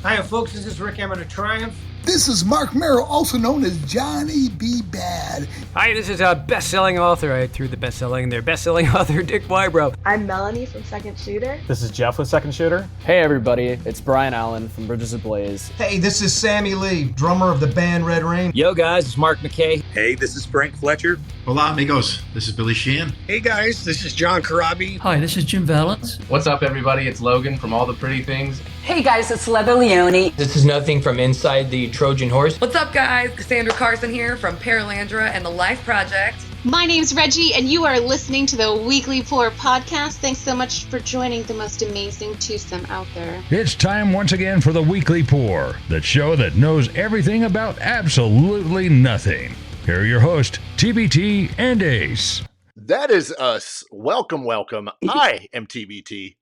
Hiya, folks. This is Rick Hammond of Triumph. This is Mark Merrill, also known as Johnny B. Bad. Hi, this is a best-selling author. I threw the best-selling there. Best-selling author, Dick Wybrow. I'm Melanie from Second Shooter. This is Jeff with Second Shooter. Hey everybody, it's Brian Allen from Bridges Ablaze. Hey, this is Sammy Lee, drummer of the band Red Rain. Yo guys, it's Mark McKay. Hey, this is Frank Fletcher. Hola amigos, this is Billy Sheehan. Hey guys, this is John Karabi. Hi, this is Jim Valance. What's up everybody, it's Logan from All the Pretty Things. Hey guys, it's Leather Leone. This is Nothing from Inside the Trojan Horse. What's up guys, Cassandra Carson here from Paralandra and the Life Project. My name's Reggie, and you are listening to the Weekly Pour podcast. Thanks so much for joining the most amazing twosome out there. It's time once again for the Weekly Pour, the show that knows everything about absolutely nothing. Here are your hosts, TbT and Ace. That is us. Welcome, welcome. I am TbT.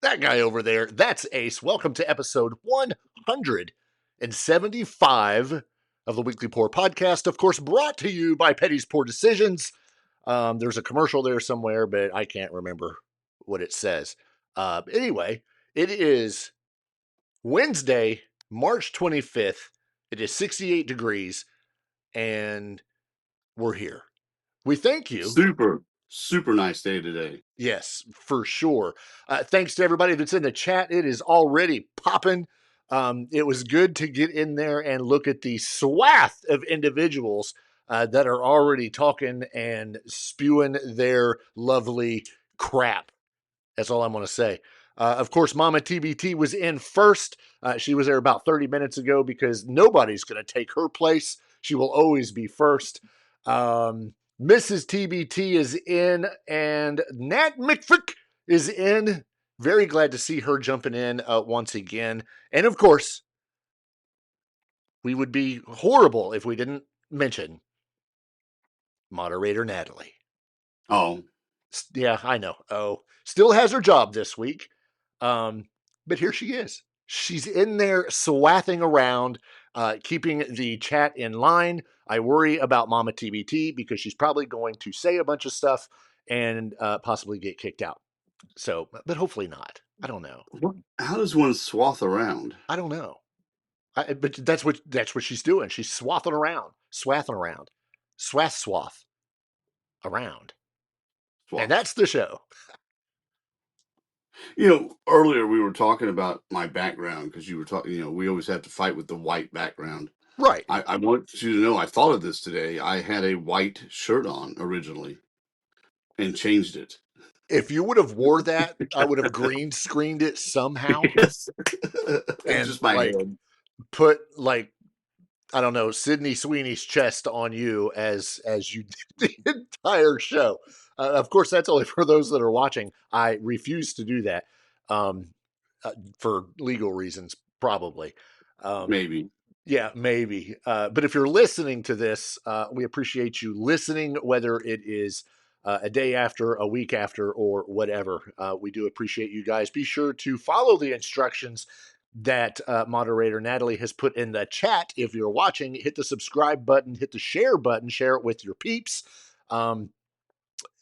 That guy over there, that's Ace. Welcome to episode 175 of the Weekly Pour podcast, of course, brought to you by Petty's Poor Decisions. There's a commercial there somewhere, but I can't remember what it says. Anyway, it is Wednesday, March 25th. It is 68 degrees, and we're here. We thank you. Super nice day today. Yes, for sure. Thanks to everybody that's in the chat. It is already popping. It was good to get in there and look at the swath of individuals that are already talking and spewing their lovely crap. That's all I'm going to say. Of course, Mama TbT was in first. She was there about 30 minutes ago because nobody's going to take her place. She will always be first. Mrs. TbT is in, and Nat McFick is in. Very glad to see her jumping in once again. And of course, we would be horrible if we didn't mention moderator Natalie. Oh. Yeah, I know. Oh, still has her job this week. But here she is. She's in there swathing around, keeping the chat in line. I worry about Mama TbT because she's probably going to say a bunch of stuff and possibly get kicked out. So, but hopefully not. I don't know. How does one swath around? I don't know. But that's what she's doing. She's swathing around, swath around. And that's the show. You know, earlier we were talking about my background because you were talking, you know, we always have to fight with the white background. Right. I want you to know, I thought of this today. I had a white shirt on originally and changed it. If you would have wore that, I would have green screened it somehow. Yes. And just my head. Put like, I don't know, Sydney Sweeney's chest on you as you did the entire show. Of course, that's only for those that are watching. I refuse to do that for legal reasons, probably. Maybe. Yeah, maybe. But if you're listening to this, we appreciate you listening, whether it is a day after, a week after, or whatever. We do appreciate you guys. Be sure to follow the instructions that moderator Natalie has put in the chat. If you're watching, hit the subscribe button, hit the share button, share it with your peeps, and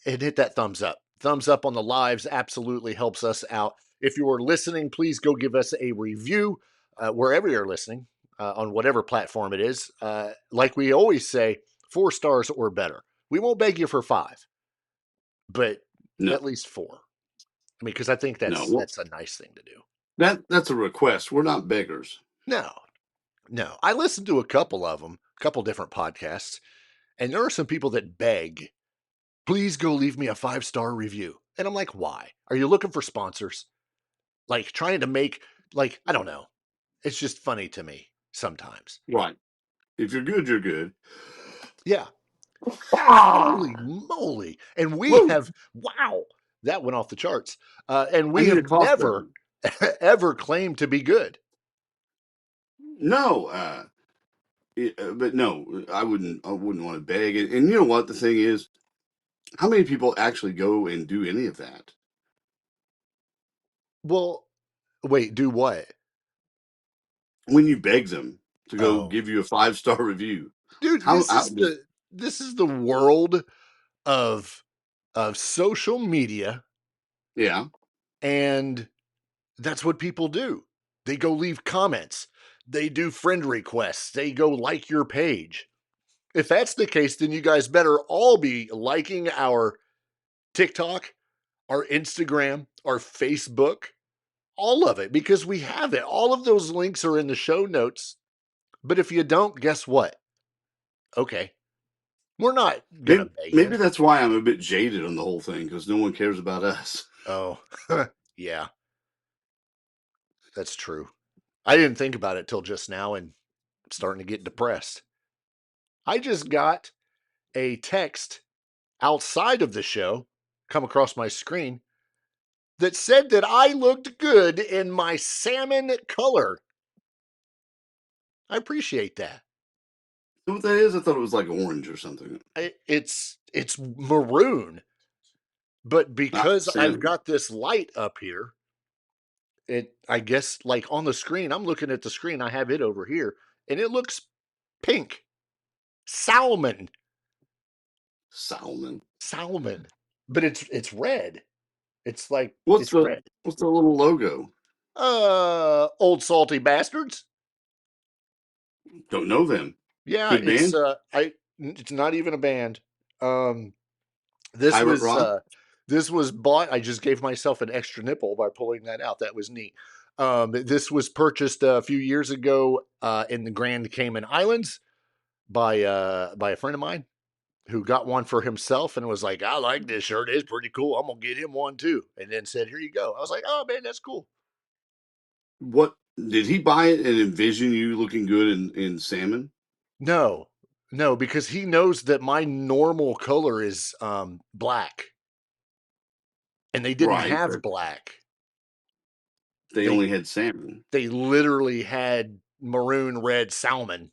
hit that thumbs up. Thumbs up on the lives absolutely helps us out. If you're listening, please go give us a review wherever you're listening, on whatever platform it is. Like we always say, 4 stars or better. We won't beg you for 5, but at least 4. I mean, because I think that's a nice thing to do. That's a request. We're not beggars. No. I listened to a couple of them, a couple different podcasts, and there are some people that beg, please go leave me a 5-star review. And I'm like, why? Are you looking for sponsors? Like trying to make, like, I don't know. It's just funny to me sometimes. Right. If you're good, you're good. Yeah. Holy moly. And we have, wow, that went off the charts. And we have never, ever claimed to be good. No. But no, I wouldn't want to beg. And you know what? The thing is, how many people actually go and do any of that? Well, wait, do what? When you beg them to go give you a 5-star review. Dude, this is the world of social media. Yeah. And that's what people do. They go leave comments. They do friend requests. They go like your page. If that's the case, then you guys better all be liking our TikTok, our Instagram, our Facebook, all of it, because we have it. All of those links are in the show notes. But if you don't, guess what? Okay. We're not going to beg Maybe you. that's why I'm a bit jaded on the whole thing, because no one cares about us. Oh, yeah. That's true. I didn't think about it till just now, and I'm starting to get depressed. I just got a text outside of the show come across my screen that said that I looked good in my salmon color. I appreciate that. You know what that is? I thought it was like orange or something. It's maroon, but because I've salmon. got this light up here, I guess like on the screen, I'm looking at the screen, I have it over here, and it looks pink. Salmon. But it's red. It's like What's red. What's the little logo? Old salty bastards. Don't know them. Yeah, Good band? it's not even a band. This Pirate was Rock? this was bought. I just gave myself an extra nipple by pulling that out. That was neat. This was purchased a few years ago in the Grand Cayman Islands by a friend of mine who got one for himself and was like, I like this shirt. It's pretty cool. I'm going to get him one too. And then said, here you go. I was like, oh man, that's cool. What did he buy it and envision you looking good in salmon? No, because he knows that my normal color is black. And they didn't have black. They only had salmon. They literally had maroon red salmon.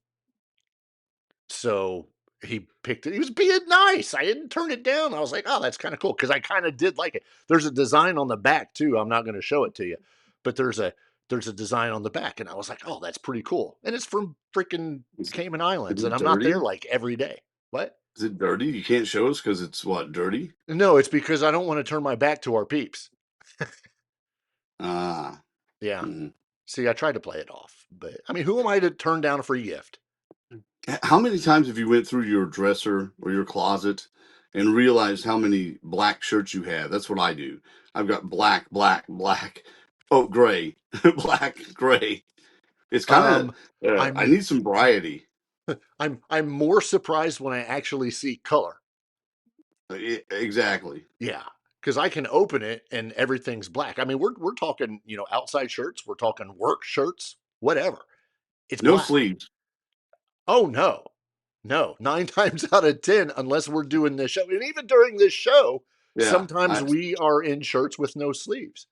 So he picked it. He was being nice. I didn't turn it down. I was like, oh, that's kind of cool. Because I kind of did like it. There's a design on the back too. I'm not going to show it to you. But there's a design on the back. And I was like, oh, that's pretty cool. And it's from freaking Cayman Islands. And I'm not there like every day. What? Is it dirty? You can't show us because it's what, dirty? No, it's because I don't want to turn my back to our peeps. Yeah. Mm-hmm. See, I tried to play it off, but I mean, who am I to turn down a free gift? How many times have you went through your dresser or your closet and realized how many black shirts you have? That's what I do. I've got black, black, black. Oh, gray, black, gray. It's kind of. I need some variety. I'm more surprised when I actually see color. Exactly. Yeah, because I can open it and everything's black. I mean, we're talking, outside shirts. We're talking work shirts, whatever. It's no black. sleeves. Oh no. 9 times out of 10, unless we're doing this show, and even during this show, sometimes we are in shirts with no sleeves.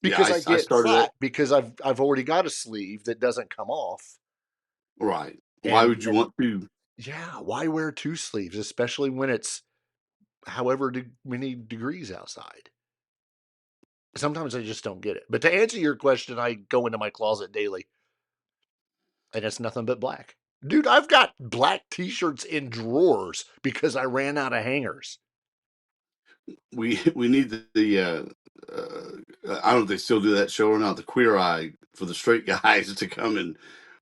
Because I get hot because I've already got a sleeve that doesn't come off. Right. Why would you want to? Yeah, why wear 2 sleeves, especially when it's however many degrees outside? Sometimes I just don't get it. But to answer your question, I go into my closet daily, and it's nothing but black. Dude, I've got black t-shirts in drawers because I ran out of hangers. We need the I don't know if they still do that show or not, the Queer Eye for the straight guys to come and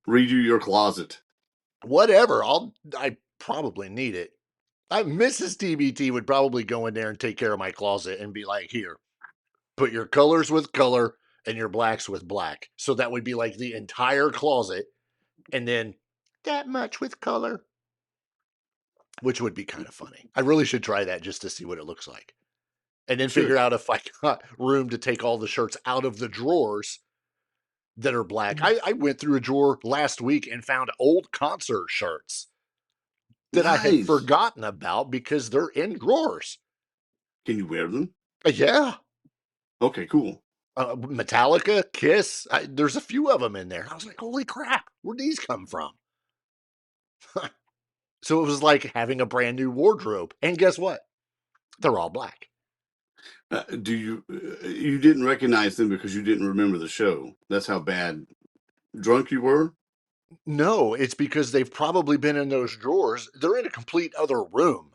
redo your closet. Whatever. I probably need it. Mrs. TbT would probably go in there and take care of my closet and be like, here, put your colors with color and your blacks with black. So that would be like the entire closet, and then that much with color, which would be kind of funny. I really should try that just to see what it looks like. And then figure out if I got room to take all the shirts out of the drawers that are black. I went through a drawer last week and found old concert shirts that I had forgotten about because they're in drawers. Can you wear them? Yeah. Okay, cool. Metallica, Kiss. There's a few of them in there. I was like, holy crap, where'd these come from? So it was like having a brand new wardrobe. And guess what? They're all black. You didn't recognize them because you didn't remember the show? That's how bad drunk you were? No, it's because they've probably been in those drawers. They're in a complete other room.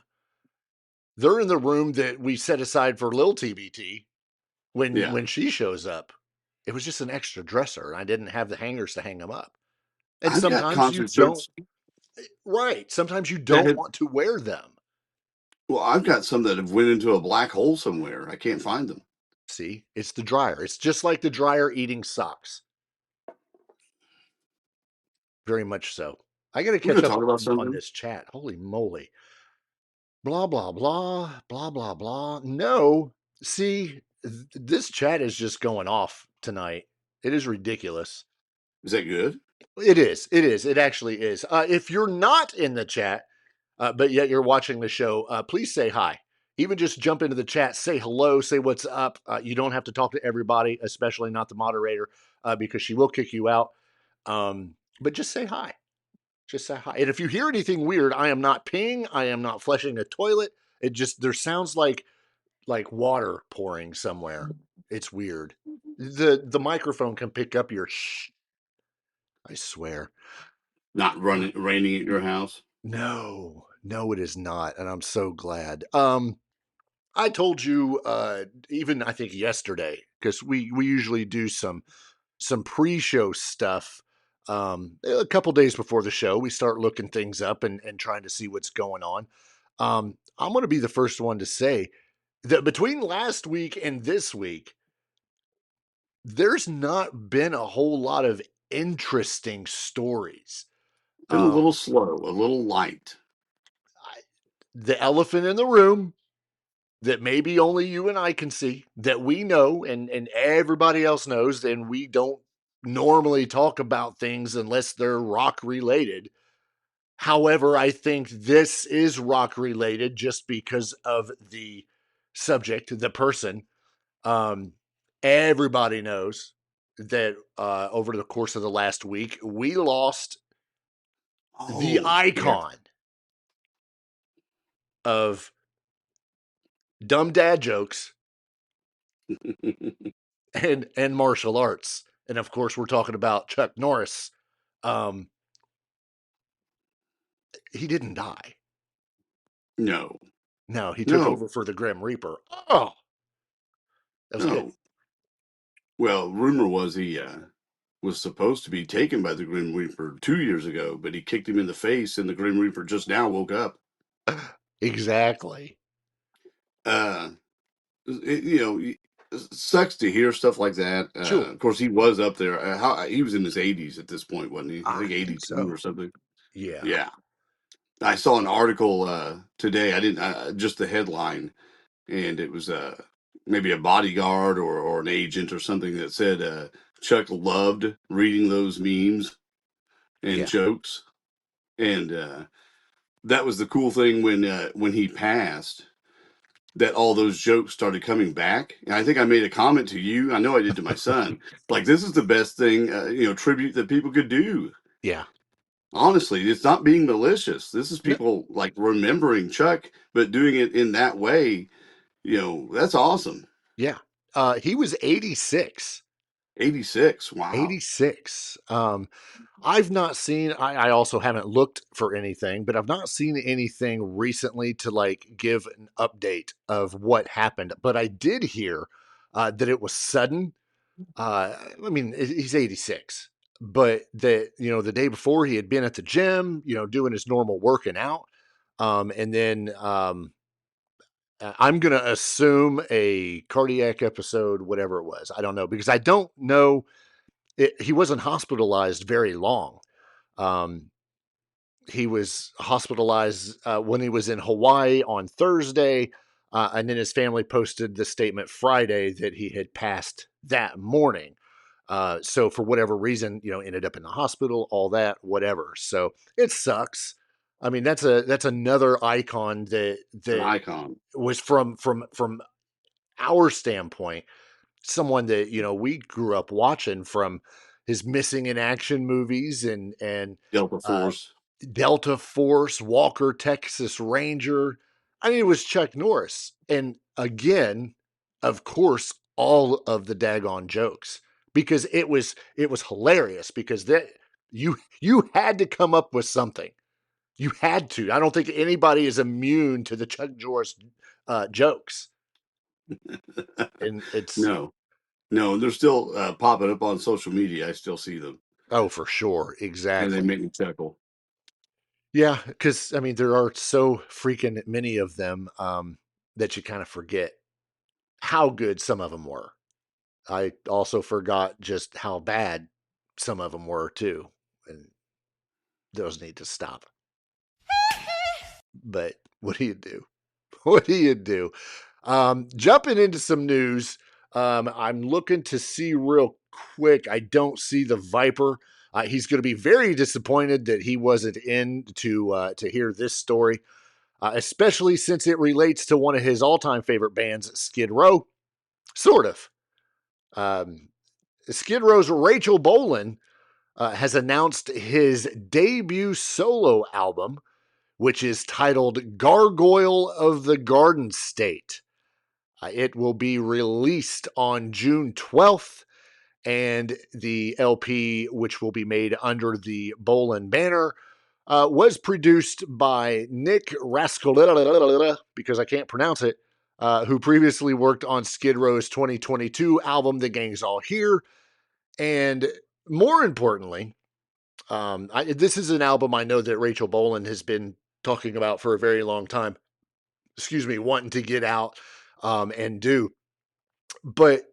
They're in the room that we set aside for Lil TbT when she shows up. It was just an extra dresser, and I didn't have the hangers to hang them up. And I've got sometimes you concert don't. shirts Right. Sometimes you that don't have, want to wear them. well, I've got some that have went into a black hole somewhere. I can't find them. See, it's the dryer. It's just like the dryer eating socks. Very much so. I got to We're catch going to up talk about on something. this chat. Holy moly. Blah, blah, blah, blah, blah, blah. No. See, this chat is just going off tonight. It is ridiculous. Is that good? It is. It is. It actually is. If you're not in the chat, but yet you're watching the show, please say hi. Even just jump into the chat, say hello, say what's up. You don't have to talk to everybody, especially not the moderator, because she will kick you out. But just say hi. Just say hi. And if you hear anything weird, I am not peeing. I am not flushing a toilet. It just, there sounds like water pouring somewhere. It's weird. The microphone can pick up your shh. I swear. Not raining at your house? No, it is not. And I'm so glad. I told you, even I think yesterday, because we usually do some pre-show stuff. A couple days before the show, we start looking things up and trying to see what's going on. I'm going to be the first one to say that between last week and this week, there's not been a whole lot of interesting stories. Been a little slow, a little light. The elephant in the room that maybe only you and I can see, that we know and everybody else knows, and we don't normally talk about things unless they're rock related. However, I think this is rock related just because of the subject, the person. Everybody knows that over the course of the last week, we lost the icon of dumb dad jokes and martial arts. And of course, we're talking about Chuck Norris. He didn't die. No, he took over for the Grim Reaper. Oh, that was good. Well, rumor was he was supposed to be taken by the Grim Reaper 2 years ago, but he kicked him in the face, and the Grim Reaper just now woke up. Exactly. It sucks to hear stuff like that. Sure. Of course, he was up there. He was in his 80s at this point, wasn't he? I think 82 or something. Yeah. Yeah. I saw an article today. I didn't just the headline, and it was maybe a bodyguard or an agent or something that said Chuck loved reading those memes and jokes, and that was the cool thing when he passed. That all those jokes started coming back, and I think I made a comment to you. I know I did to my son. Like, this is the best thing, tribute that people could do. Yeah. Honestly, it's not being malicious. This is people like remembering Chuck, but doing it in that way. That's awesome. Yeah. He was 86. 86. Wow. 86. I've not seen, I also haven't looked for anything, but I've not seen anything recently to give an update of what happened. But I did hear that it was sudden. He's 86, but that, the day before he had been at the gym, doing his normal working out. And then I'm going to assume a cardiac episode, whatever it was. I don't know, because I don't know. He wasn't hospitalized very long. He was hospitalized when he was in Hawaii on Thursday. And then his family posted the statement Friday that he had passed that morning. So for whatever reason, ended up in the hospital, all that, whatever. So it sucks. I mean, that's another icon that was from our standpoint, someone that, we grew up watching from his Missing in Action movies and Delta Force, Walker, Texas Ranger. I mean, it was Chuck Norris. And again, of course, all of the daggone jokes, because it was hilarious, because you had to come up with something. You had to. I don't think anybody is immune to the Chuck Norris jokes. And it's No, they're still popping up on social media. I still see them. Oh, for sure. Exactly. And they make me chuckle. Yeah, because, I mean, there are so freaking many of them that you kind of forget how good some of them were. I also forgot just how bad some of them were, too. And those need to stop. But what do you do? What do you do? Jumping into some news, I'm looking to see real quick. I don't see the Viper. He's going to be very disappointed that he wasn't in to hear this story, especially since it relates to one of his all-time favorite bands, Skid Row. Sort of. Skid Row's Rachel Bolan has announced his debut solo album, which is titled Gargoyle of the Garden State. It will be released on June 12th, and the LP, which will be made under the Bolan banner, was produced by Nick Raskolita, because I can't pronounce it, who previously worked on Skid Row's 2022 album, The Gang's All Here. And more importantly, this is an album I know that Rachel Bolan has been talking about for a very long time. Wanting to get out and do. But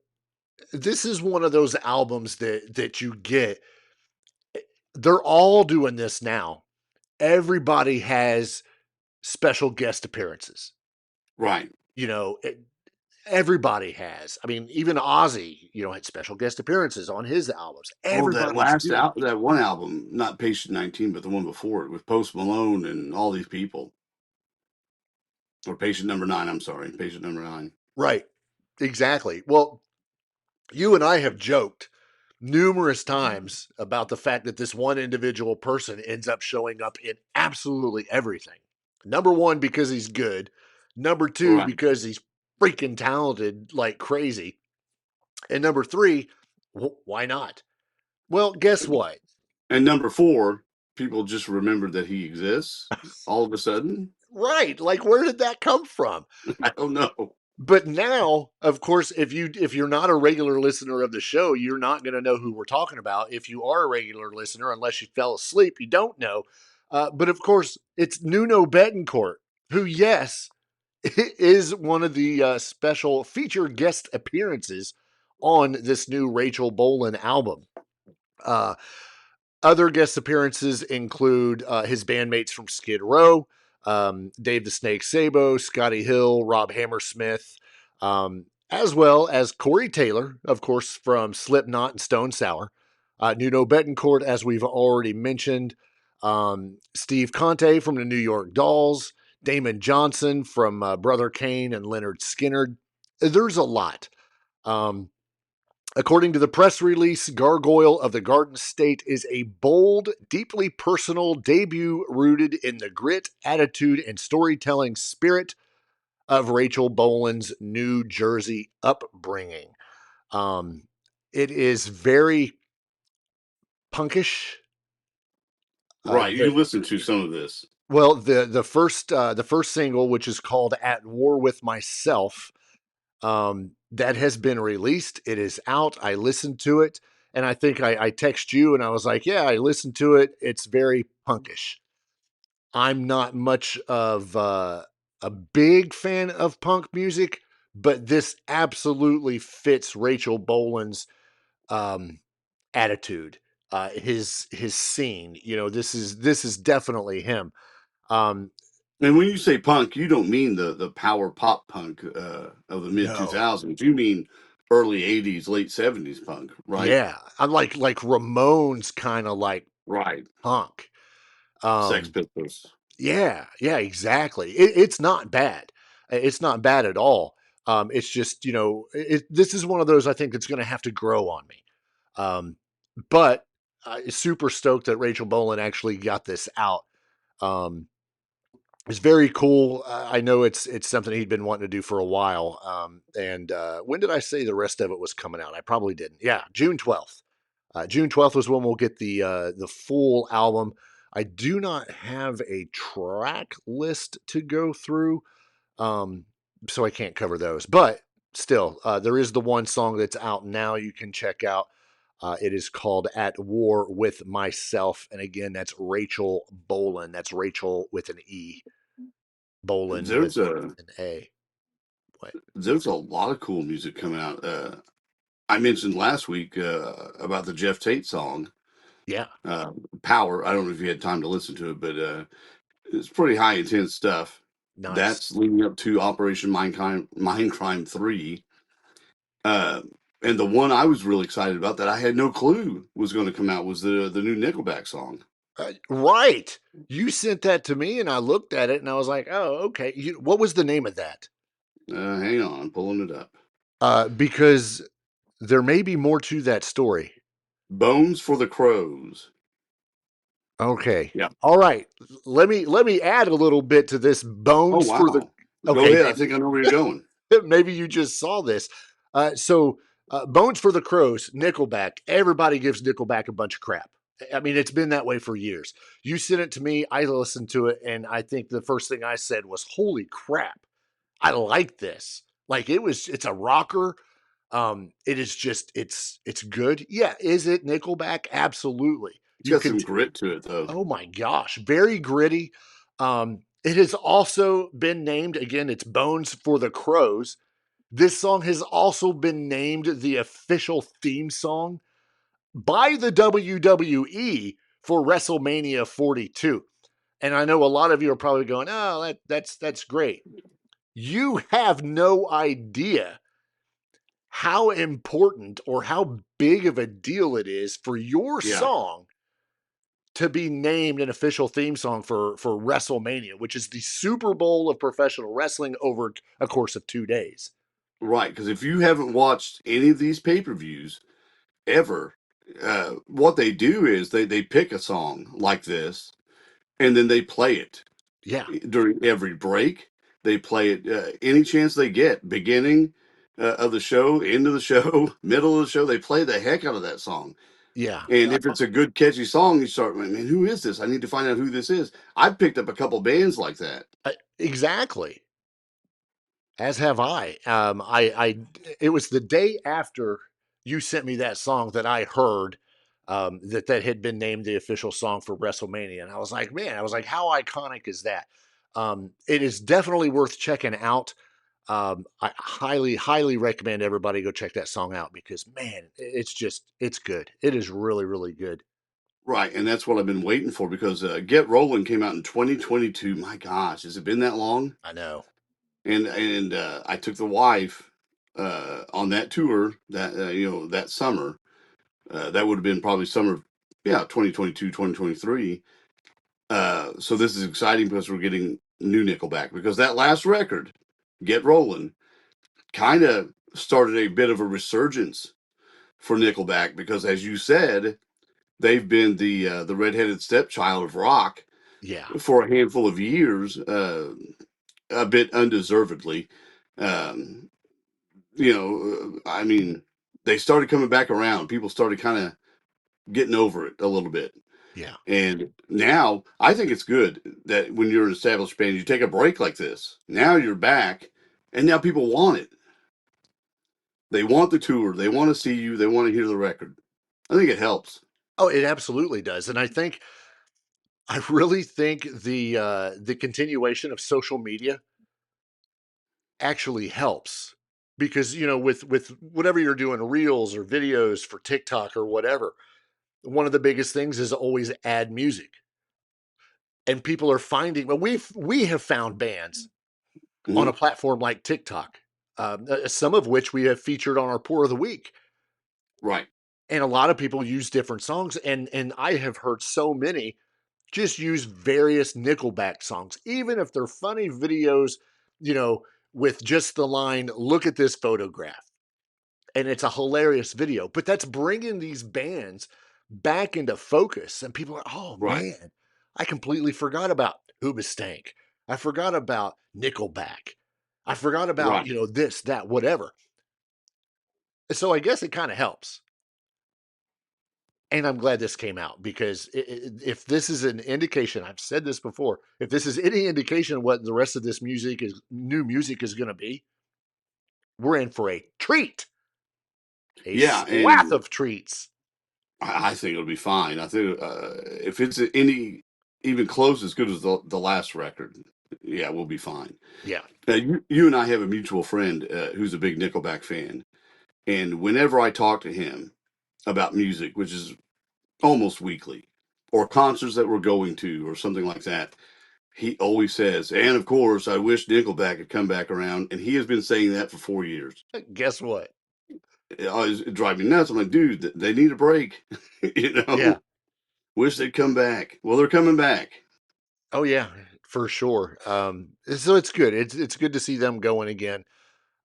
this is one of those albums that you get. They're all doing this now. Everybody has special guest appearances. Right. Everybody has. I mean, even Ozzy, had special guest appearances on his albums. That one album, not Patient 19, but the one before it with Post Malone and all these people. Or Patient number 9, I'm sorry. Patient number 9. Right. Exactly. Well, you and I have joked numerous times about the fact that this one individual person ends up showing up in absolutely everything. Number one, because he's good. Number two, because he's freaking talented like crazy. And number three, why not? Well, guess what? And number 4, people just remembered that he exists all of a sudden. Right. Like, where did that come from? I don't know. But now, of course, if you're not a regular listener of the show, you're not going to know who we're talking about. If you are a regular listener, unless you fell asleep, you don't know. But of course, it's Nuno Betancourt, who, yes, is one of the special featured guest appearances on this new Rachel Bolan album. Other guest appearances include his bandmates from Skid Row, Dave the Snake Sabo, Scotty Hill, Rob Hammersmith, as well as Corey Taylor, of course, from Slipknot and Stone Sour. Nuno Betancourt, as we've already mentioned. Steve Conte from the New York Dolls. Damon Johnson from Brother Kane and Leonard Skinner. There's a lot. According to the press release, Gargoyle of the Garden State is a bold, deeply personal debut rooted in the grit, attitude, and storytelling spirit of Rachel Bolan's New Jersey upbringing. It is very punkish. Right, you listen to some of this. Well, the first single, which is called "At War with Myself," that has been released. It is out. I listened to it, and I think I text you, and I was like, "Yeah, I listened to it. It's very punkish." I'm not much of a big fan of punk music, but this absolutely fits Rachel Bolan's attitude, his scene. This is definitely him. And when you say punk, you don't mean the power pop punk of the mid 2000s. You mean early 80s, late 70s punk, right? Yeah, I'm like Ramones, kind of like punk. Sex Pistols. Yeah, exactly. It's not bad. It's not bad at all. It's just, this is one of those I think that's going to have to grow on me. But super stoked that Rachel Bolan actually got this out. It's very cool. I know it's something he'd been wanting to do for a while. And when did I say the rest of it was coming out? I probably didn't. Yeah, June 12th. June 12th was when we'll get the full album. I do not have a track list to go through, so I can't cover those. But still, there is the one song that's out now you can check out. It is called At War with Myself. And again, that's Rachel Bolan. That's Rachel with an E. Bolan with an A. What? There's a lot of cool music coming out. I mentioned last week about the Jeff Tate song. Yeah. Power. I don't know if you had time to listen to it, but it's pretty high intense stuff. Nice. That's leading up to Operation Mindcrime 3. And the one I was really excited about that I had no clue was going to come out was the new Nickelback song. Right. You sent that to me and I looked at it and I was like, oh, okay. What was the name of that? Hang on, I'm pulling it up. Because there may be more to that story. Bones for the Crows. Okay. Yeah. All right. Let me add a little bit to this bones for the. Okay. Go ahead. I think I know where you're going. Maybe you just saw this. So Bones for the Crows, Nickelback. Everybody gives Nickelback a bunch of crap. I mean, it's been that way for years. You sent it to me. I listened to it, and I think the first thing I said was, "Holy crap! I like this. Like it's a rocker. It is just it's good. Yeah, is it Nickelback? Absolutely. It's got some grit to it, though. Oh my gosh, very gritty. It has also been named again. It's Bones for the Crows. This song has also been named the official theme song by the WWE for WrestleMania 42. And I know a lot of you are probably going, "Oh, that's great." You have no idea how important or how big of a deal it is for your song to be named an official theme song for WrestleMania, which is the Super Bowl of professional wrestling over a course of 2 days. Right, because if you haven't watched any of these pay-per-views ever, what they do is they pick a song like this, and then they play it. Yeah. During every break, they play it any chance they get. Beginning of the show, end of the show, middle of the show, they play the heck out of that song. Yeah. And if it's a good, catchy song, you start, man, who is this? I need to find out who this is. I've picked up a couple bands like that. Exactly. As have I. It was the day after you sent me that song that I heard that had been named the official song for WrestleMania. And I was like, man, how iconic is that? It is definitely worth checking out. I highly recommend everybody go check that song out because, man, it's good. It is really, really good. Right, and that's what I've been waiting for because Get Rollin' came out in 2022. My gosh, has it been that long? I know. And I took the wife on that tour that that summer. That would have been probably summer, 2022, 2023. So this is exciting because we're getting new Nickelback because that last record, Get Rollin', kind of started a bit of a resurgence for Nickelback because, as you said, they've been the redheaded stepchild of rock, for a handful of years, a bit undeservedly. I mean, they started coming back around. People started kind of getting over it a little bit. Yeah. And now I think it's good that when you're an established band, you take a break like this. Now you're back, and now people want it. They want the tour. They want to see you. They want to hear the record. I think it helps. Oh, it absolutely does. And I really think the continuation of social media actually helps because, with whatever you're doing, reels or videos for TikTok or whatever, one of the biggest things is always add music. And people are finding, well, we have found bands on a platform like TikTok, some of which we have featured on our Pour of the Week. Right. And a lot of people use different songs. And I have heard so many just use various Nickelback songs, even if they're funny videos, with just the line, "Look at this photograph." And it's a hilarious video, but that's bringing these bands back into focus. And people are, oh man, I completely forgot about Mustaine. I forgot about Nickelback. I forgot about, this, that, whatever. So I guess it kind of helps. And I'm glad this came out because if this is an indication, I've said this before, if this is any indication of what the rest of this new music is going to be, we're in for a treat. A Yeah, swath and of treats. I think it'll be fine. I think if it's even close as good as the last record, yeah, we'll be fine. Yeah. You and I have a mutual friend who's a big Nickelback fan, and whenever I talk to him about music, which is almost weekly, or concerts that we're going to, or something like that, he always says, and of course, I wish Nickelback had come back around, and he has been saying that for 4 years. Guess what? It drives me nuts. I'm like, dude, they need a break. Yeah. Wish they'd come back. Well, they're coming back. Oh yeah, for sure. So it's good. It's good to see them going again.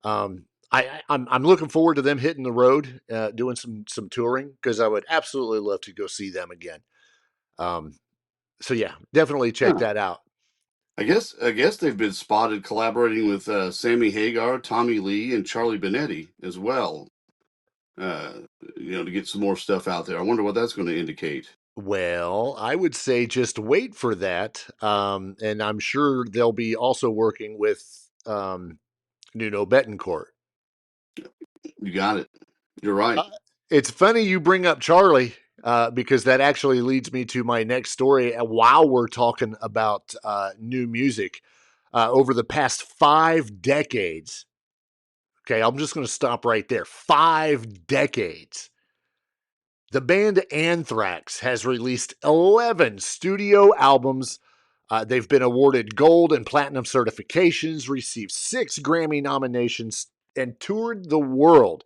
I'm looking forward to them hitting the road, doing some touring, because I would absolutely love to go see them again. So yeah, definitely check that out. I guess they've been spotted collaborating with Sammy Hagar, Tommy Lee, and Charlie Benetti as well. To get some more stuff out there. I wonder what that's going to indicate. Well, I would say just wait for that, and I'm sure they'll be also working with Nuno Betancourt. You got it. You're right. It's funny you bring up Charlie, because that actually leads me to my next story. While we're talking about new music, over the past 5 decades, okay, I'm just going to stop right there. 5 decades. The band Anthrax has released 11 studio albums. They've been awarded gold and platinum certifications, received 6 Grammy nominations, and toured the world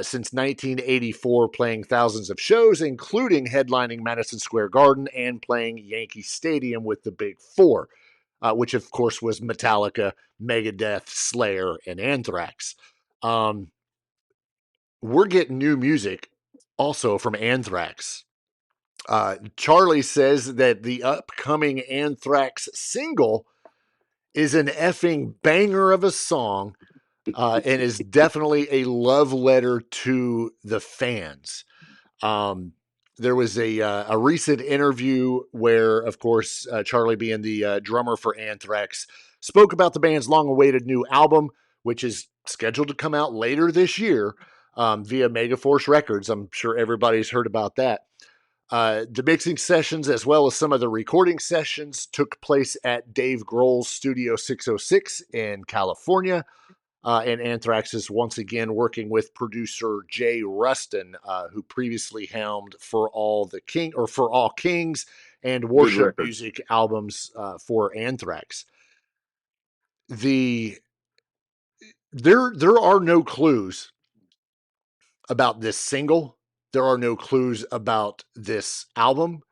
since 1984, playing thousands of shows, including headlining Madison Square Garden and playing Yankee Stadium with the Big Four, which of course was Metallica, Megadeth, Slayer, and Anthrax. We're getting new music also from Anthrax. Charlie says that the upcoming Anthrax single is an effing banger of a song, and is definitely a love letter to the fans. There was a recent interview where, of course, Charlie, being the drummer for Anthrax, spoke about the band's long-awaited new album, which is scheduled to come out later this year via Megaforce Records. I'm sure everybody's heard about that. The mixing sessions, as well as some of the recording sessions, took place at Dave Grohl's Studio 606 in California. And Anthrax is once again working with producer Jay Rustin, who previously helmed For All Kings and worship music albums for Anthrax. There are no clues about this single. There are no clues about this album.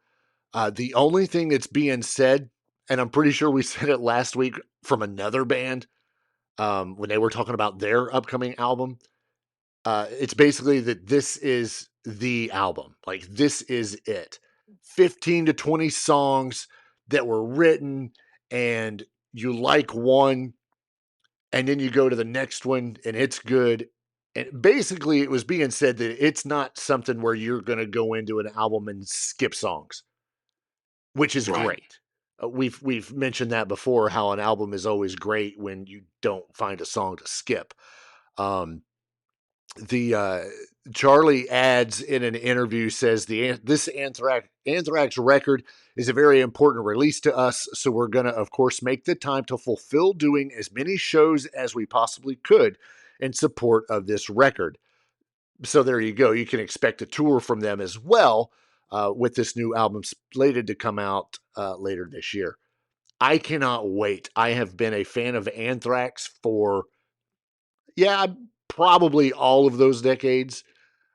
The only thing that's being said, and I'm pretty sure we said it last week from another band when they were talking about their upcoming album, it's basically that this is the album. Like, this is it. 15 to 20 songs that were written, and you like one, and then you go to the next one, and it's good. And basically, it was being said that it's not something where you're going to go into an album and skip songs, which is great. We've mentioned that before, how an album is always great when you don't find a song to skip. Charlie adds in an interview, says this Anthrax record is a very important release to us, so we're going to, of course, make the time to fulfill doing as many shows as we possibly could in support of this record. So there you go. You can expect a tour from them as well, with this new album slated to come out later this year. I cannot wait. I have been a fan of Anthrax for, probably all of those decades.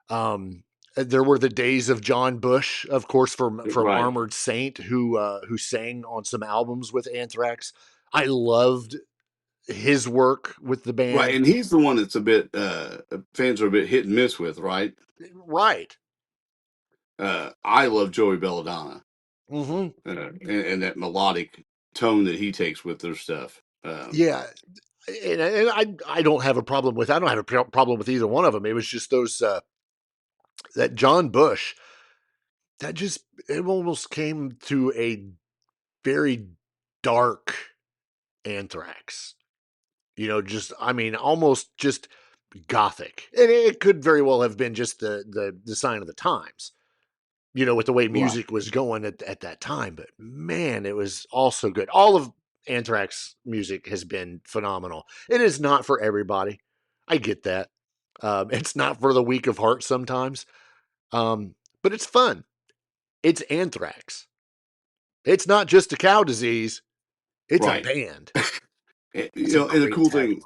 There were the days of John Bush, of course, from Armored Saint, who sang on some albums with Anthrax. I loved his work with the band. Right, and he's the one that's a bit fans are a bit hit and miss with, right? Right. I love Joey Belladonna, mm-hmm. and that melodic tone that he takes with their stuff. Yeah, and I don't have a problem with. I don't have a problem with either one of them. It was just those that John Bush. That just, it almost came to a very dark Anthrax. Almost just gothic. And it could very well have been just the sign of the times, with the way music was going at that time. But man, it was also good. All of Anthrax music has been phenomenal. It is not for everybody. I get that. It's not for the weak of heart sometimes. But it's fun. It's Anthrax. It's not just a cow disease. It's a band. And a cool thing,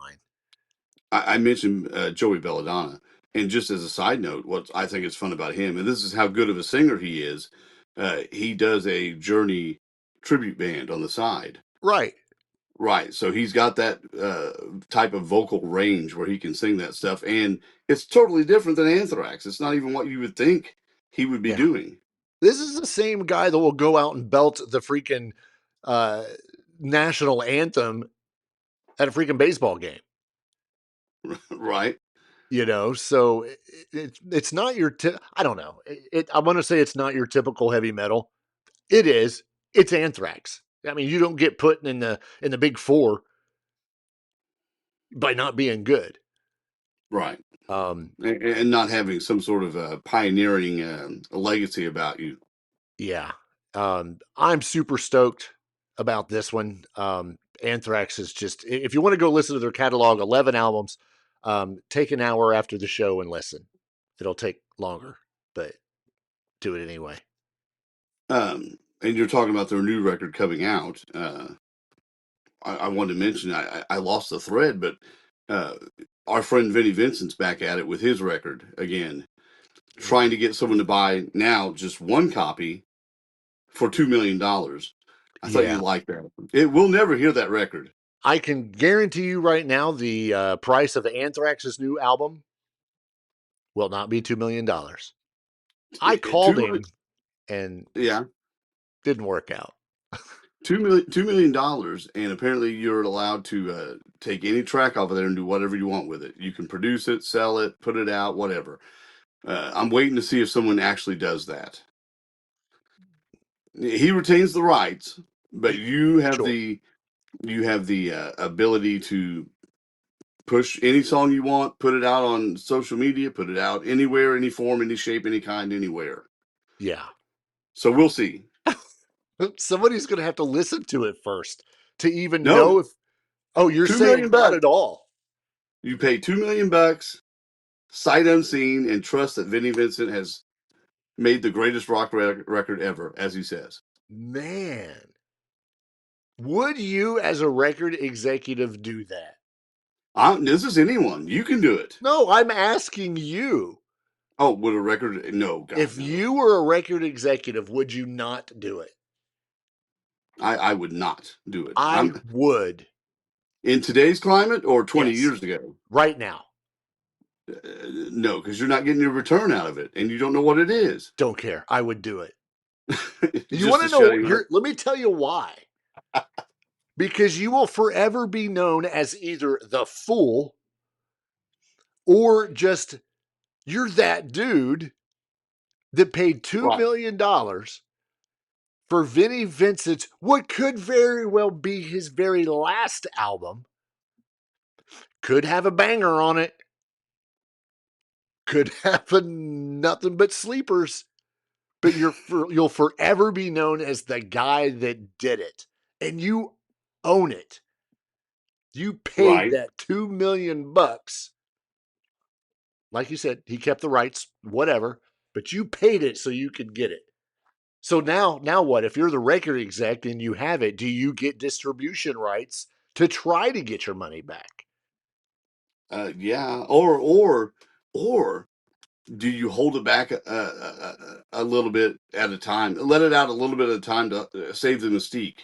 I mentioned Joey Belladonna, and just as a side note, what I think is fun about him, and this is how good of a singer he is, he does a Journey tribute band on the side. Right. Right. So he's got that type of vocal range where he can sing that stuff, and it's totally different than Anthrax. It's not even what you would think he would be doing. This is the same guy that will go out and belt the freaking national anthem at a freaking baseball game. Right. So it's not your I don't know. I want to say it's not your typical heavy metal. It is. It's Anthrax. I mean, you don't get put in the big four by not being good. Right. And not having some sort of pioneering legacy about you. Yeah. I'm super stoked about this one. Anthrax is just, if you want to go listen to their catalog, 11 albums, take an hour after the show and listen. It'll take longer, but do it anyway. And you're talking about their new record coming out. I wanted to mention, I lost the thread, but our friend Vinnie Vincent's back at it with his record again, trying to get someone to buy now just one copy for $2 million. I thought you'd like that. We'll never hear that record. I can guarantee you right now the price of Anthrax's new album will not be $2 million. I called him and didn't work out. $2 million, and apparently you're allowed to take any track off of there and do whatever you want with it. You can produce it, sell it, put it out, whatever. I'm waiting to see if someone actually does that. He retains the rights, but you have the ability to push any song you want, put it out on social media, put it out anywhere, any form, any shape, any kind, anywhere. Yeah. So we'll see. Somebody's going to have to listen to it first to even know if. Oh, you're saying not at all. You pay $2 million, sight unseen, and trust that Vinnie Vincent has made the greatest rock record ever, as he says. Man, would you, as a record executive, do that? This is anyone. You can do it. No, I'm asking you. Oh, would a record? No. God, if no. you were a record executive, would you not do it? I would not do it. I would. In today's climate or 20 years ago? Right now. No, because you're not getting your return out of it, and you don't know what it is. Don't care. I would do it. You want to know? Let me tell you why. Because you will forever be known as either the fool or just you're that dude that paid $2 million for Vinnie Vincent's, what could very well be his very last album. Could have a banger on it. Could have nothing but sleepers. But you'll forever be known as the guy that did it. And you own it. You paid that $2 million. Like you said, he kept the rights, whatever. But you paid it so you could get it. So now what? If you're the record exec and you have it, do you get distribution rights to try to get your money back? Yeah. Or do you hold it back a little bit at a time? Let it out a little bit at a time to save the mystique.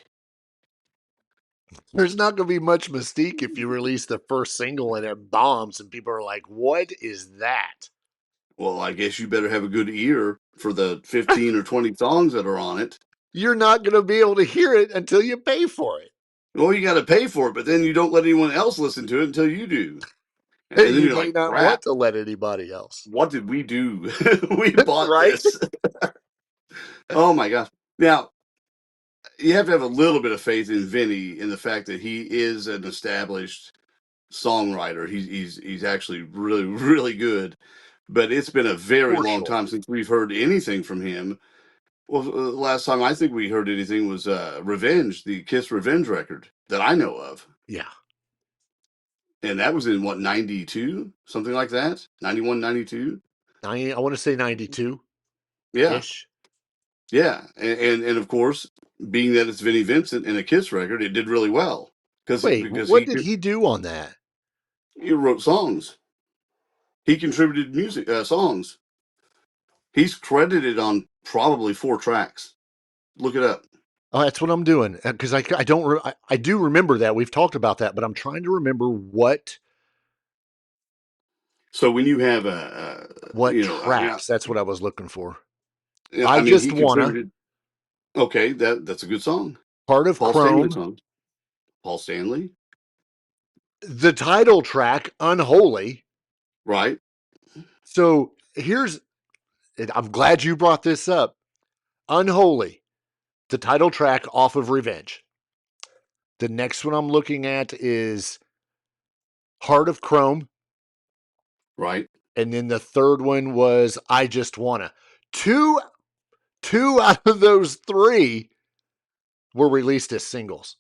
There's not going to be much mystique if you release the first single and it bombs and people are like, what is that? Well, I guess you better have a good ear for the 15 or 20 songs that are on it. You're not going to be able to hear it until you pay for it. Well, you got to pay for it, but then you don't let anyone else listen to it until you do. And then you may not want to let anybody else. What did we do? We bought this. Oh, my gosh. Now, you have to have a little bit of faith in Vinnie in the fact that he is an established songwriter. He's actually really, really good. But it's been a very long time since we've heard anything from him. Well, last time I think we heard anything was Revenge, the Kiss Revenge record that I know of. Yeah. And that was in, what, 92? Something like that? 91, 92? I want to say 92. Yeah. Yeah. And of course, being that it's Vinnie Vincent and a Kiss record, it did really well. Because what did he do on that? He wrote songs. He contributed music, songs. He's credited on probably 4 tracks. Look it up. Oh, that's what I'm doing, because I do remember that. We've talked about that, but I'm trying to remember what. So when you have tracks, that's what I was looking for. Yeah, I just wanna. Okay, that's a good song. Part of Paul Chrome. Stanley song. Paul Stanley. The title track, Unholy. Right. So I'm glad you brought this up. Unholy, the title track off of Revenge. The next one I'm looking at is Heart of Chrome. Right. And then the third one was I Just Wanna. Two out of those 3 were released as singles.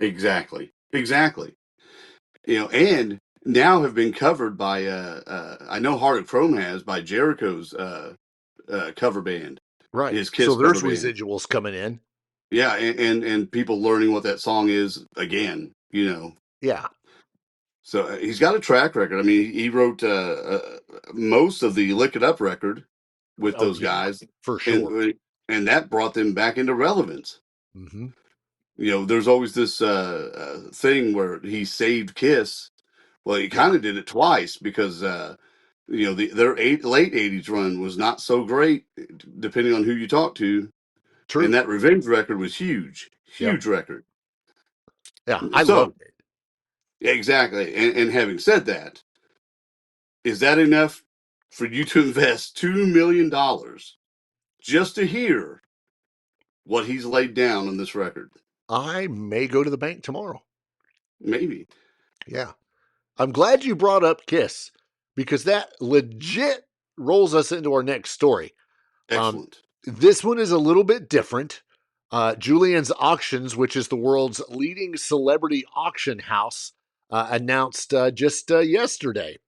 Exactly. And now have been covered by I know Heart of Chrome has, by Jericho's cover band. Right. His Kiss so there's cover band. residuals coming in. Yeah, and people learning what that song is again, Yeah. So he's got a track record. I mean, he wrote most of the Lick It Up record with those guys. For sure. And that brought them back into relevance. Mm-hmm. There's always this thing where he saved Kiss. Well, he kind of did it twice because, their late 80s run was not so great, depending on who you talk to. True. And that Revenge record was huge record. Yeah, I loved it. Exactly. And having said that, is that enough for you to invest $2 million just to hear what he's laid down on this record? I may go to the bank tomorrow. Maybe. Yeah. I'm glad you brought up Kiss because that legit rolls us into our next story. Excellent. This one is a little bit different. Julian's Auctions, which is the world's leading celebrity auction house, announced just yesterday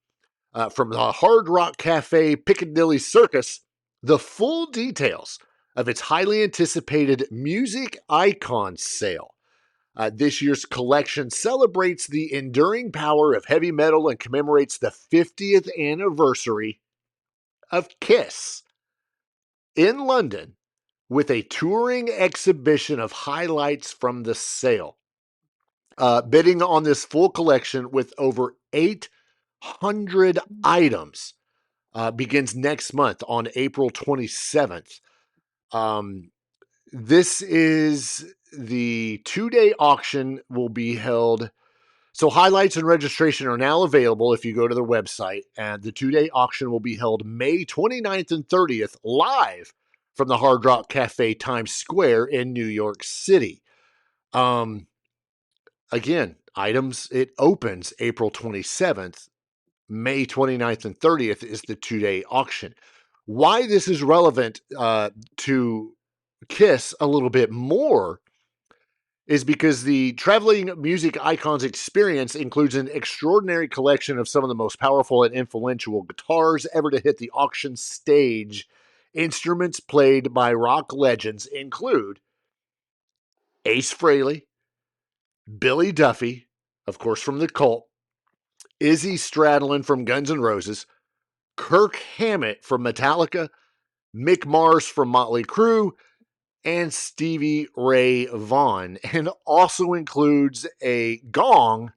from the Hard Rock Cafe Piccadilly Circus the full details of its highly anticipated music icon sale. This year's collection celebrates the enduring power of heavy metal and commemorates the 50th anniversary of Kiss in London with a touring exhibition of highlights from the sale. Bidding on this full collection with over 800 items begins next month on April 27th. This is the 2-day auction will be held. So highlights and registration are now available if you go to their website, and the 2-day auction will be held May 29th and 30th live from the Hard Rock Cafe Times Square in New York City. Again, items, it opens April 27th. May 29th and 30th is the 2-day auction. Why this is relevant to Kiss a little bit more is because the Traveling Music Icons experience includes an extraordinary collection of some of the most powerful and influential guitars ever to hit the auction stage. Instruments played by rock legends include Ace Frehley, Billy Duffy, of course from the Cult, Izzy Stradlin from Guns N' Roses, Kirk Hammett from Metallica, Mick Mars from Motley Crue, and Stevie Ray Vaughan, and also includes a gong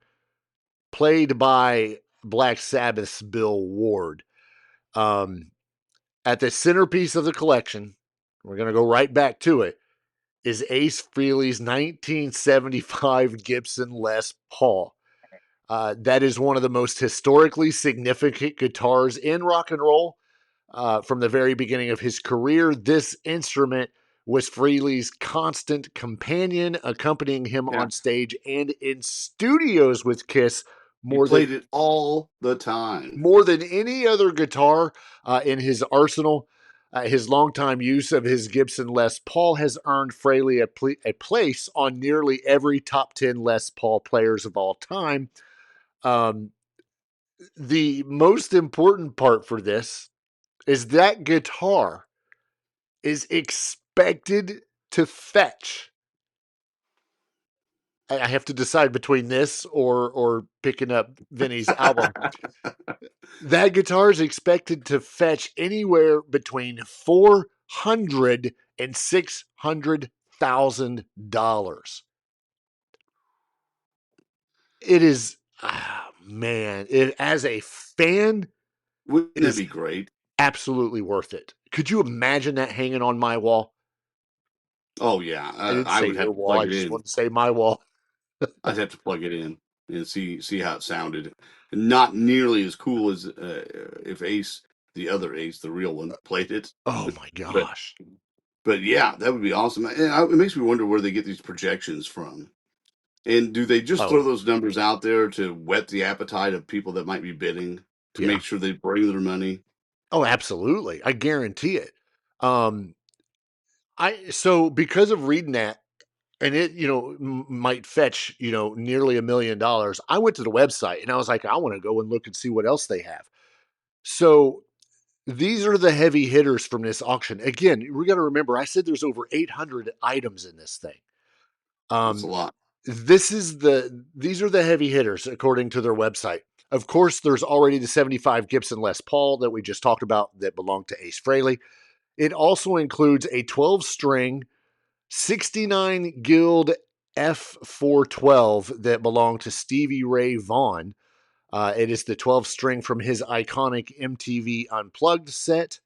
played by Black Sabbath's Bill Ward. At the centerpiece of the collection, we're going to go right back to it, is Ace Frehley's 1975 Gibson Les Paul. That is one of the most historically significant guitars in rock and roll. From the very beginning of his career, this instrument was Frehley's constant companion, accompanying him on stage and in studios with Kiss more He played than it all the time. more than any other guitar in his arsenal. His longtime use of his Gibson Les Paul has earned Frehley a place on nearly every top 10 Les Paul players of all time. The most important part for this is that guitar is expected to fetch. I have to decide between this or picking up Vinny's album. That guitar is expected to fetch anywhere between $400,000 and $600,000. It is, man, as a fan, Wouldn't it that is be great? absolutely worth it. Could you imagine that hanging on my wall? Oh yeah, I didn't I say would have your to wall. plug I it just in. want to say my wall. I'd have to plug it in and see how it sounded. Not nearly as cool as if Ace, the other Ace, the real one, played it. Oh my But gosh. but yeah, that would be awesome. And it makes me wonder where they get these projections from. And do they just throw Oh, those numbers out there to whet the appetite of people that might be bidding to yeah. make sure they bring their money? Oh, absolutely. I guarantee it. Um, so because of reading that, and it might fetch nearly $1 million. I went to the website and I was like, I want to go and look and see what else they have. So these are the heavy hitters from this auction. Again, we got to remember, I said there's over 800 items in this thing. That's a lot. These are the heavy hitters according to their website. Of course, there's already the 75 Gibson Les Paul that we just talked about that belonged to Ace Frehley. It also includes a 12-string 69 Guild F412 that belonged to Stevie Ray Vaughan. It is the 12-string from his iconic MTV Unplugged set.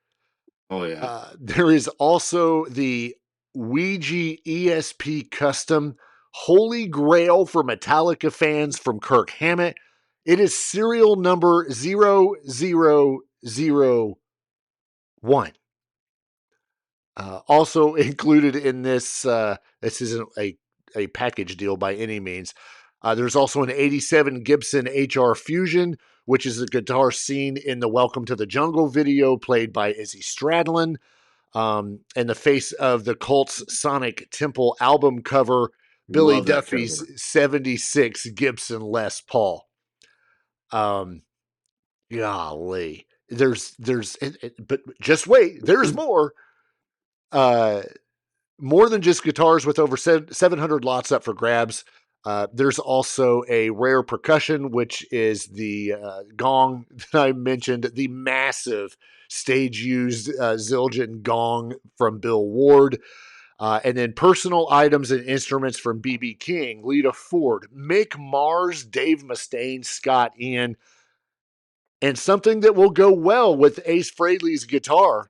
Oh yeah. There is also the Ouija ESP Custom Holy Grail for Metallica fans from Kirk Hammett. It is serial number 0001. Also included in this, this isn't a package deal by any means. There's also an 87 Gibson HR Fusion, which is a guitar seen in the Welcome to the Jungle video played by Izzy Stradlin. And the face of the Colts Sonic Temple album cover, Billy Love that Duffy's cover. 76 Gibson Les Paul. Golly. But just wait, there's more. More than just guitars with over 700 lots up for grabs. There's also a rare percussion, which is the gong that I mentioned, the massive stage used Zildjian gong from Bill Ward. And then personal items and instruments from B.B. King, Lita Ford, Mick Mars, Dave Mustaine, Scott Ian, and something that will go well with Ace Frehley's guitar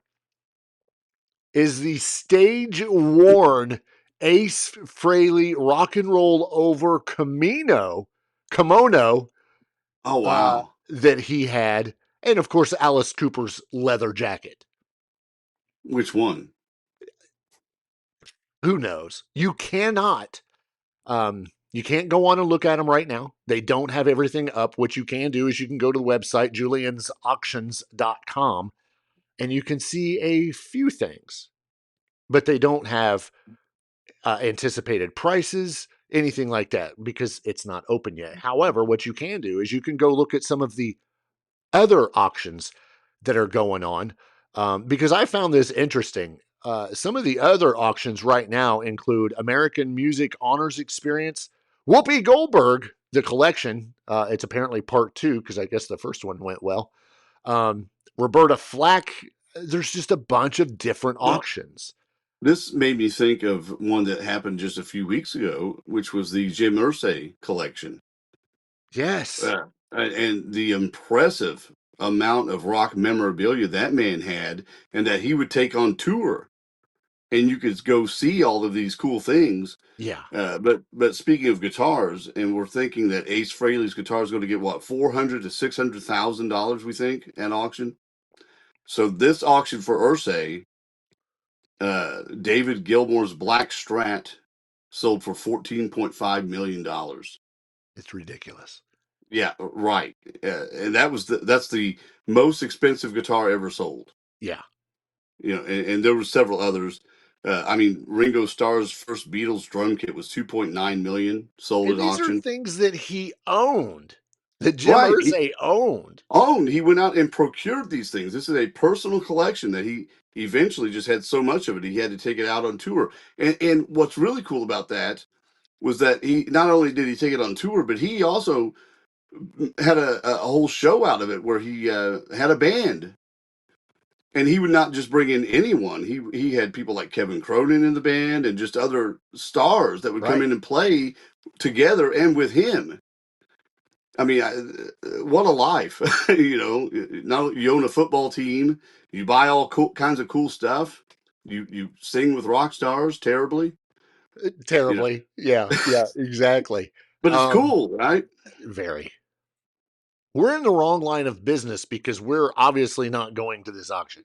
is the stage worn Ace Frehley rock and roll over kimono Oh wow. that he had, and of course Alice Cooper's leather jacket. Which one? Who knows? You cannot. You can't go on and look at them right now. They don't have everything up. What you can do is you can go to the website juliansauctions.com and you can see a few things, but they don't have anticipated prices, anything like that, because it's not open yet. However, what you can do is you can go look at some of the other auctions that are going on, because I found this interesting. Some of the other auctions right now include American Music Honors Experience, Whoopi Goldberg, the collection. It's apparently part 2 because I guess the first one went well. Roberta Flack. There's just a bunch of different auctions. This made me think of one that happened just a few weeks ago, which was the Jim Irsay collection. Yes. And the impressive amount of rock memorabilia that man had, and that he would take on tour. And you could go see all of these cool things. Yeah. But speaking of guitars, and we're thinking that Ace Frehley's guitar is going to get what, $400,000 to $600,000, we think, at auction. So this auction for Irsay, David Gilmour's Black Strat sold for $14.5 million. It's ridiculous. Yeah, right. And that's the most expensive guitar ever sold. Yeah. And there were several others. Ringo Starr's first Beatles drum kit was 2.9 million sold And at these are auction. things that he owned, that Jim Right. Irsay owned. He went out and procured these things. This is a personal collection that he eventually just had so much of it, he had to take it out on tour. And what's really cool about that was that he not only did he take it on tour, but he also had a whole show out of it where he had a band. And he would not just bring in anyone. He had people like Kevin Cronin in the band and just other stars that would come in and play together and with him. I mean, what a life. Now you own a football team, you buy all kinds of cool stuff, you sing with rock stars terribly. Terribly. Yeah, exactly. But it's cool, right? Very. We're in the wrong line of business because we're obviously not going to this auction.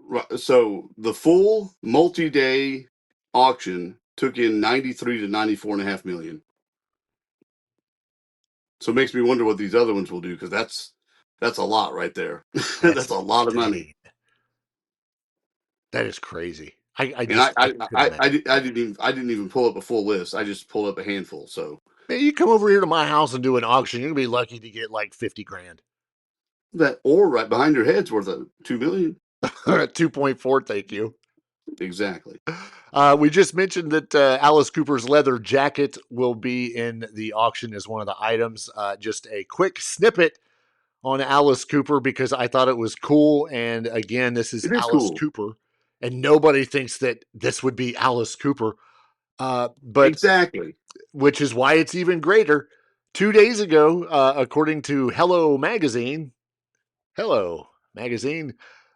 Right. So the full multi-day auction took in 93 to 94.5 million. So it makes me wonder what these other ones will do, because that's a lot right there. That's a lot of money. That is crazy. I didn't even pull up a full list. I just pulled up a handful. So man, you come over here to my house and do an auction, you're gonna be lucky to get like 50 grand. That or right behind your head's worth of 2 million. 2.4, thank you. Exactly. We just mentioned that Alice Cooper's leather jacket will be in the auction as one of the items. Just a quick snippet on Alice Cooper because I thought it was cool. And again, this is Alice Cooper, and nobody thinks that this would be Alice Cooper. But exactly, which is why it's even greater. 2 days ago, according to Hello Magazine,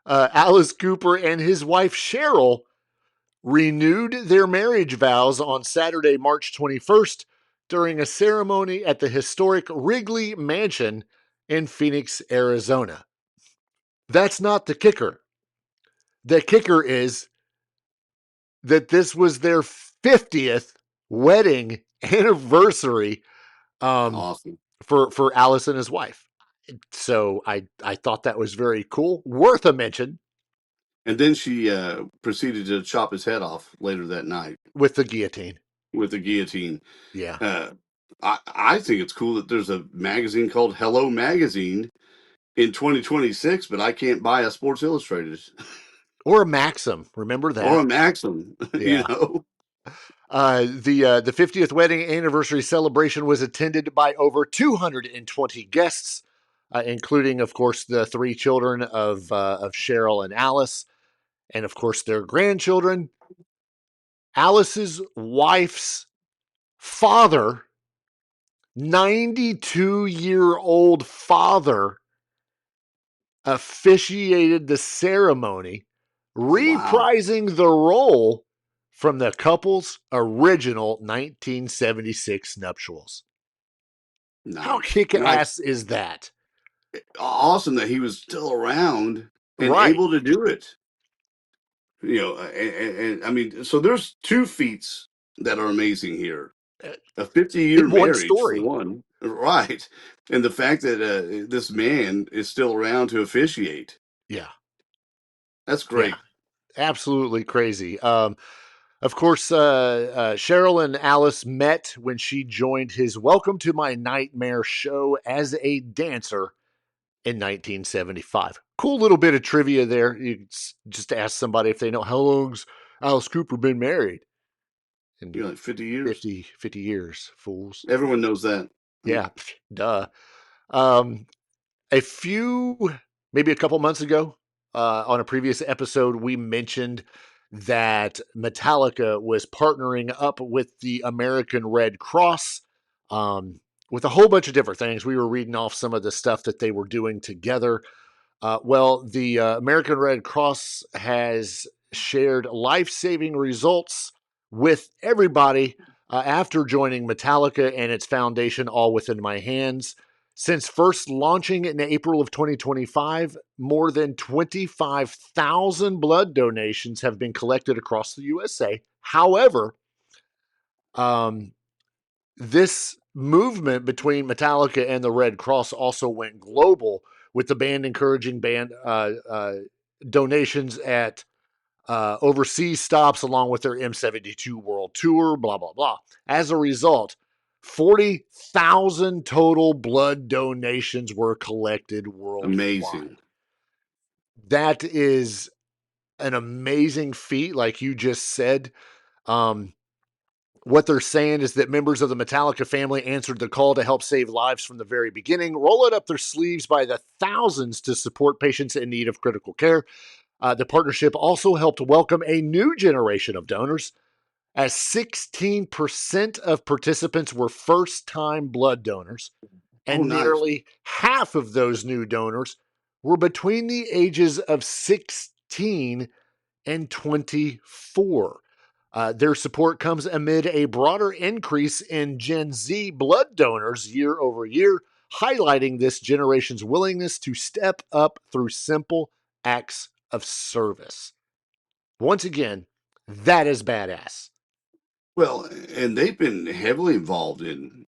Alice Cooper and his wife Cheryl renewed their marriage vows on Saturday, March 21st, during a ceremony at the historic Wrigley Mansion in Phoenix, Arizona. That's not the kicker. The kicker is that this was their 50th wedding anniversary awesome. for Alice and his wife. So I thought that was very cool. Worth a mention. And then she proceeded to chop his head off later that night. With the guillotine. Yeah. I think it's cool that there's a magazine called Hello Magazine in 2026, but I can't buy a Sports Illustrated. Or a Maxim. Remember that? Or a Maxim, yeah. The 50th wedding anniversary celebration was attended by over 220 guests, including, of course, the 3 children of Cheryl and Alice, and, of course, their grandchildren. Alice's wife's father, 92-year-old father, officiated the ceremony, reprising the role from the couple's original 1976 nuptials. Nice. How kick-ass is that? Awesome that he was still around and able to do it. And I mean, so there's 2 feats that are amazing here. A 50-year marriage, for one. Right. And the fact that this man is still around to officiate. Yeah. That's great. Yeah. Absolutely crazy. Of course, Cheryl and Alice met when she joined his Welcome to My Nightmare show as a dancer in 1975. Cool little bit of trivia there. You just ask somebody if they know how long's Alice Cooper been married. And you're like 50 years? 50 years, fools. Everyone knows that. Yeah, duh. Maybe a couple months ago, on a previous episode, we mentioned that Metallica was partnering up with the American Red Cross with a whole bunch of different things. We were reading off some of the stuff that they were doing together. The American Red Cross has shared life-saving results with everybody after joining Metallica and its foundation, All Within My Hands. Since first launching in April of 2025, more than 25,000 blood donations have been collected across the USA. However, this movement between Metallica and the Red Cross also went global, with the band encouraging donations at overseas stops along with their M72 World Tour, blah, blah, blah. As a result, 40,000 total blood donations were collected worldwide. Amazing. That is an amazing feat, like you just said. What they're saying is that members of the Metallica family answered the call to help save lives from the very beginning, roll it up their sleeves by the thousands to support patients in need of critical care. The partnership also helped welcome a new generation of donors, as 16% of participants were first-time blood donors, and nearly half of those new donors were between the ages of 16 and 24. Their support comes amid a broader increase in Gen Z blood donors year over year, highlighting this generation's willingness to step up through simple acts of service. Once again, that is badass. Well, and they've been heavily involved in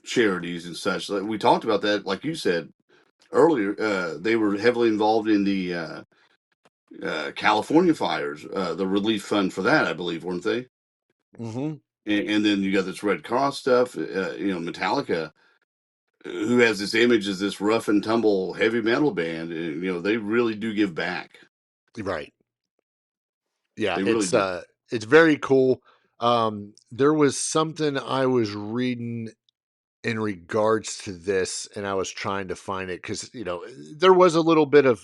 charities and such. We talked about that, like you said earlier. They were heavily involved in the California fires, the relief fund for that, I believe, weren't they? Mm-hmm. And then you got this Red Cross stuff. Metallica, who has this image as this rough and tumble heavy metal band, and they really do give back. Right. Yeah, they really do. It's very cool. There was something I was reading in regards to this, and I was trying to find it because there was a little bit of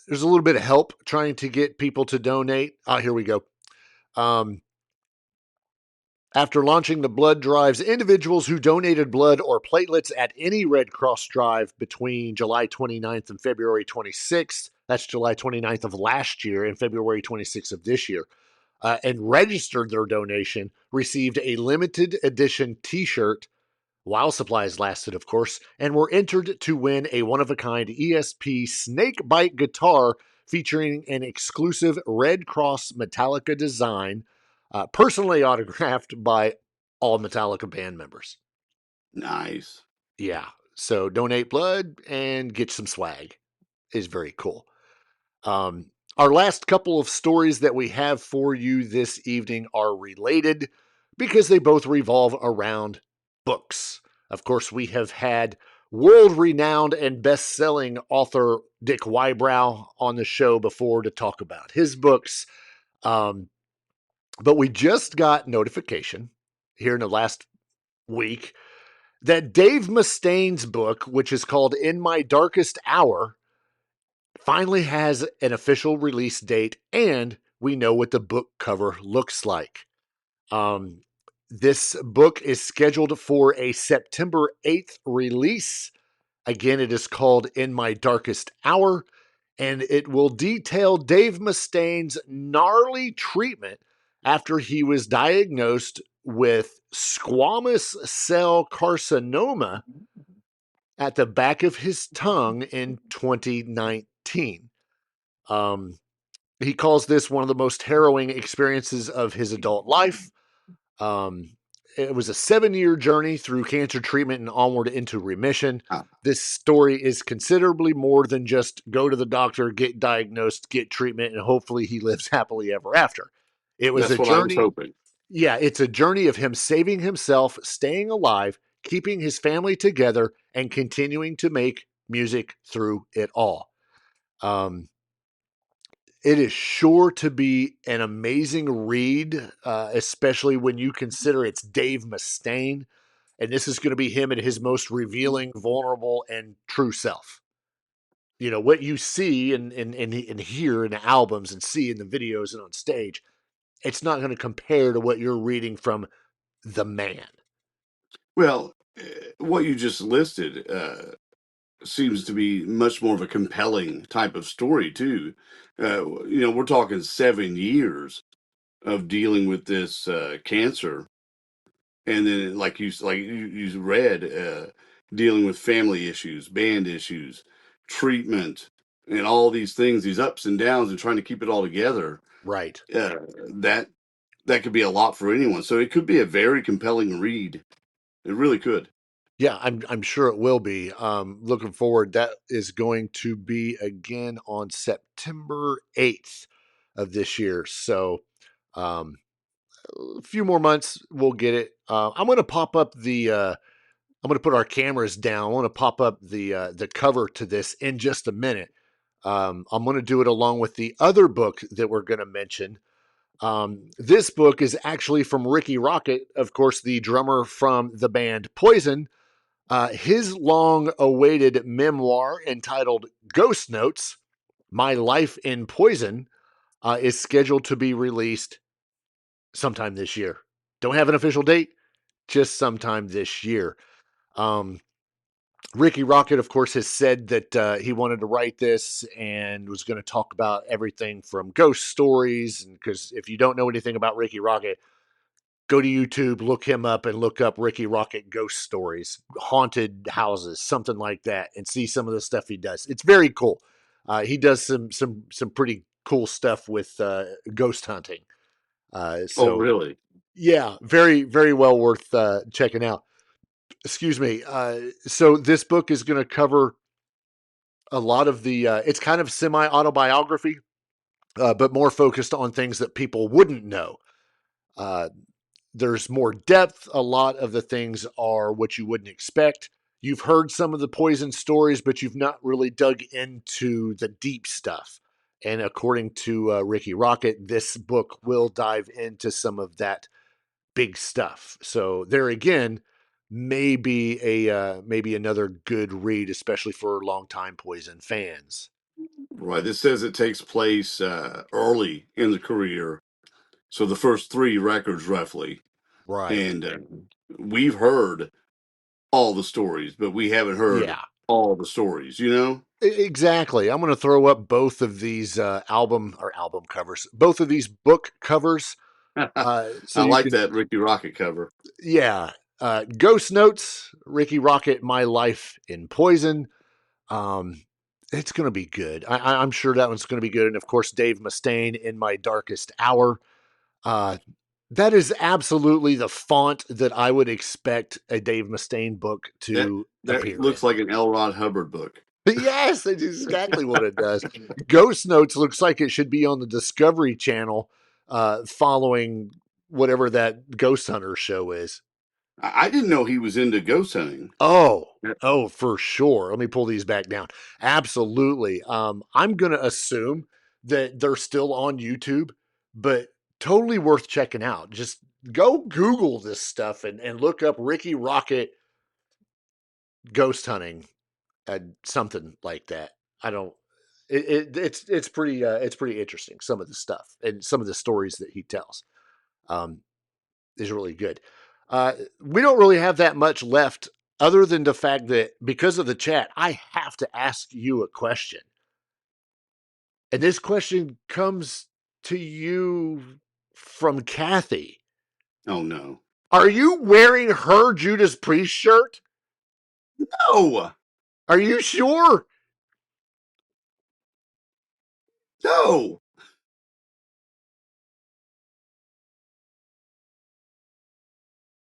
there's a little bit of help trying to get people to donate. Here we go. After launching the blood drives, individuals who donated blood or platelets at any Red Cross drive between July 29th and February 26th, that's July 29th of last year and February 26th of this year, and registered their donation, received a limited edition t-shirt, while supplies lasted, of course, and were entered to win a one-of-a-kind ESP snakebite guitar featuring an exclusive Red Cross Metallica design, personally autographed by all Metallica band members. Nice. Yeah. So donate blood and get some swag is very cool. Our last couple of stories that we have for you this evening are related because they both revolve around books. Of course, we have had world-renowned and best-selling author Dick Wybrow on the show before to talk about his books. But we just got notification here in the last week that Dave Mustaine's book, which is called In My Darkest Hour, finally has an official release date, and we know what the book cover looks like. This book is scheduled for a September 8th release. Again, it is called In My Darkest Hour, and it will detail Dave Mustaine's gnarly treatment after he was diagnosed with squamous cell carcinoma at the back of his tongue in 2019. He calls this one of the most harrowing experiences of his adult life. It was a 7-year journey through cancer treatment and onward into remission. This story is considerably more than just go to the doctor, get diagnosed, get treatment, and hopefully he lives happily ever after. It was That's a what journey. I was hoping. Yeah, it's a journey of him saving himself, staying alive, keeping his family together, and continuing to make music through it all. It is sure to be an amazing read, especially when you consider it's Dave Mustaine, and this is going to be him at his most revealing, vulnerable, and true self. What you see and hear in the albums and see in the videos and on stage, it's not going to compare to what you're reading from the man. Well, what you just listed seems to be much more of a compelling type of story too. We're talking 7 years of dealing with this cancer, and then like you read, dealing with family issues, band issues, treatment, and all these things, these ups and downs, and trying to keep it all together. Right. That could be a lot for anyone. So it could be a very compelling read It really could. Yeah, I'm sure it will be. Looking forward. That is going to be again on September 8th of this year. So, a few more months, we'll get it. I'm going to pop up I'm going to put our cameras down. I want to pop up the cover to this in just a minute. I'm going to do it along with the other book that we're going to mention. This book is actually from Rikki Rockett, of course, the drummer from the band Poison. His long-awaited memoir entitled Ghost Notes, My Life in Poison, is scheduled to be released sometime this year. Don't have an official date, just sometime this year. Rikki Rockett, of course, has said that he wanted to write this and was going to talk about everything from ghost stories. Because if you don't know anything about Rikki Rockett, go to YouTube, look him up, and look up Rikki Rockett ghost stories, haunted houses, something like that, and see some of the stuff he does. It's very cool. He does some pretty cool stuff with ghost hunting. Oh, really? Yeah, very, very well worth checking out. Excuse me. So this book is going to cover a lot of the, it's kind of semi-autobiography, but more focused on things that people wouldn't know. There's more depth. A lot of the things are what you wouldn't expect. You've heard some of the Poison stories, but you've not really dug into the deep stuff. And according to Rikki Rockett, this book will dive into some of that big stuff. So there again, maybe maybe another good read, especially for longtime Poison fans. Right. This says it takes place early in the career. So the first 3 records, roughly. Right. And we've heard all the stories, but we haven't heard all the stories, you know? Exactly. I'm going to throw up both of these album covers, both of these book covers. So I like that Rikki Rockett cover. Yeah. Ghost Notes, Rikki Rockett, My Life in Poison. It's going to be good. I'm sure that one's going to be good. And of course, Dave Mustaine, In My Darkest Hour. That is absolutely the font that I would expect a Dave Mustaine book to appear. That looks like an L. Ron Hubbard book. Yes, that's exactly what it does. Ghost Notes looks like it should be on the Discovery Channel, following whatever that Ghost Hunter show is. I didn't know he was into ghost hunting. Oh, for sure. Let me pull these back down. Absolutely. I'm going to assume that they're still on YouTube, but totally worth checking out. Just go Google this stuff and look up Rikki Rockett ghost hunting, something like that. I don't. It's pretty interesting. Some of the stuff and some of the stories that he tells is really good. We don't really have that much left, other than the fact that because of the chat, I have to ask you a question, and this question comes to you from Kathy. Oh no! Are you wearing her Judas Priest shirt? No. Are you sure? No.